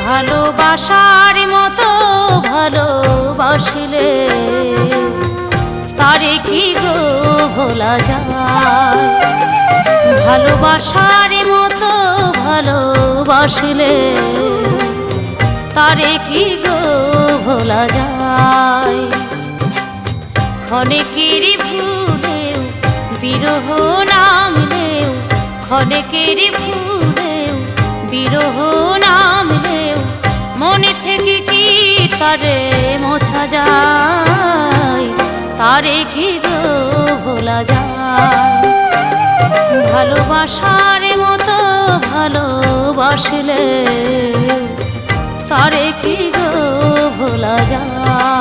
ভালোবাসার মতো ভালোবাসলে তারে কি গো ভোলা যায়। ভালোবাসার মতো ভালোবাসলে তারে কি গো ভোলা যায়। ক্ষণেকের ভুলেও বিরহ নামলেও, ক্ষণেকের ভুলেও বিরহ নামলেও মনে থেকে কি তারে মোছা যায়। তারে কি গো ভোলা যায়। ভালোবাসার মতো ভালোবাসলে তারে কি গো ভোলা যায়।